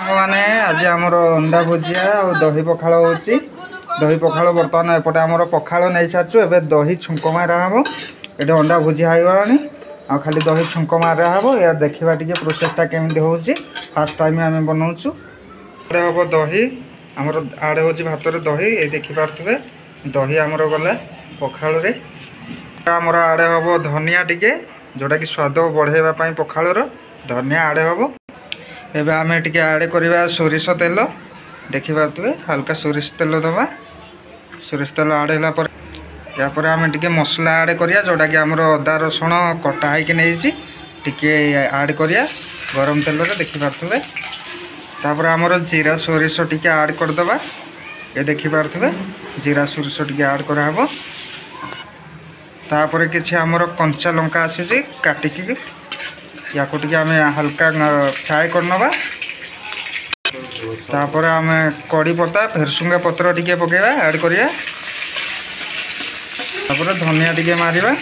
मैंने आज आमर अंडा भुजिया और दही पखाड़ हो दही पखाड़ बर्तमान एपटे आमर पखाड़ नहीं सारचु ए दही छुंक मारा हम ये अंडा भुजिया हो गलानी आ खाली दही छुंक मारा हम यार देखा टी प्रोसेसटा केमी हो फास्ट टाइम आम बनाऊँ हम दही आमर आड़े हो भात दही ये देखिपे दही आमर गला पखाड़ रे आमर आड़े हम धनिया टिके जोटा कि स्वाद बढ़ावाई पखाड़ धनिया आड़े हम एबे आमे टिके आड़े करवा सोरिष तेल देखिपे हल्का सोरिष तेल दबा सोरिष तेल आड़ेला पर यापर आमे टिके मसला आड़े करिया जोटा कि आमर अदा रसुण कटा होइके नेइछि टिके आड़ करिया गरम तेल रे देखिपे तापर आमर जीरा सोरिष टिके आड़ कर दबा ये देखिपे जीरा सोरिष टिके आड़ करा हबो तापर किछि आमर कंचा लंका आसी काटिकी या आम हल्का फ्राए करनवा तापर आम कड़ी पत्ता भेरसुंगा पत्र टिके पकेवा ऐड करिया तापर धनिया टिके मारिबा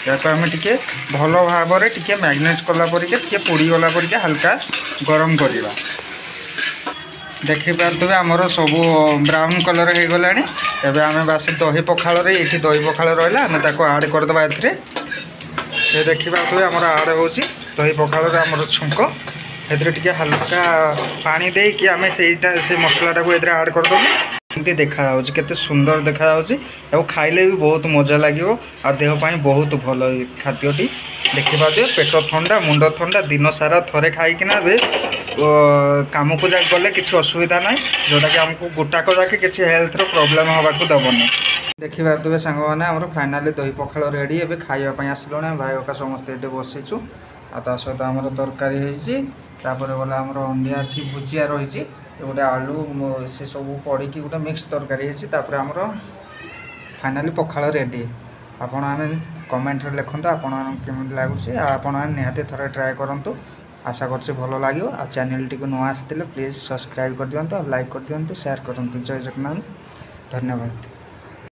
या आम टिके भल भाव में टिके मैग्नेट कला परिके टिके पोड़ी गला परिके हल्का गरम करिबा देखि पारथबे हमर सब ब्राउन कलर हो गलानी एबे आम बास दही पखाड़ रे एठी दही पखाड़ रहला आम ताको ऐड कर दबा एथरे ये देखि पारथबे हमर ऐड होची दही पखाड़ आमर छुंक ए हल्का पानी दे कि आम से मसलाटा को ऐड करदेबू एमती देखा केते सुंदर देखा खाइले भी बहुत मजा लगे आ देहपाई बहुत भल खाद्यटी देखा पेट ठंडा मुंड ठंडा दिन सारा थरे खाईकिना काम को गले किसी असुविधा ना जोटा कि आमको गोटाक जाके किसी हेल्थ प्रॉब्लम हवा दबनी देखी पारे सांग मैंने फाइनाली दही पखाड़ रेडी ए खावाई आसलु भाई का समस्ते ये बसीचु आ सहित आमर तरकारी होपर गला आमर अंडिया ठीक भुजिया रही गोटे आलू से सब पड़ी गोटे मिक्स तरकारी होपर आमर फाइनाली पखाड़ रेडी आपण आम कमेंट लिखते आपमि लगुच आपण निहाती थोड़े ट्राए करूँ आशा कर भल लगे आ चैनल टी नुआ आसते प्लीज सब्सक्राइब कर दिंतु लाइक कर दिंतु शेयर करूँ जय जगन्नाथ धन्यवाद।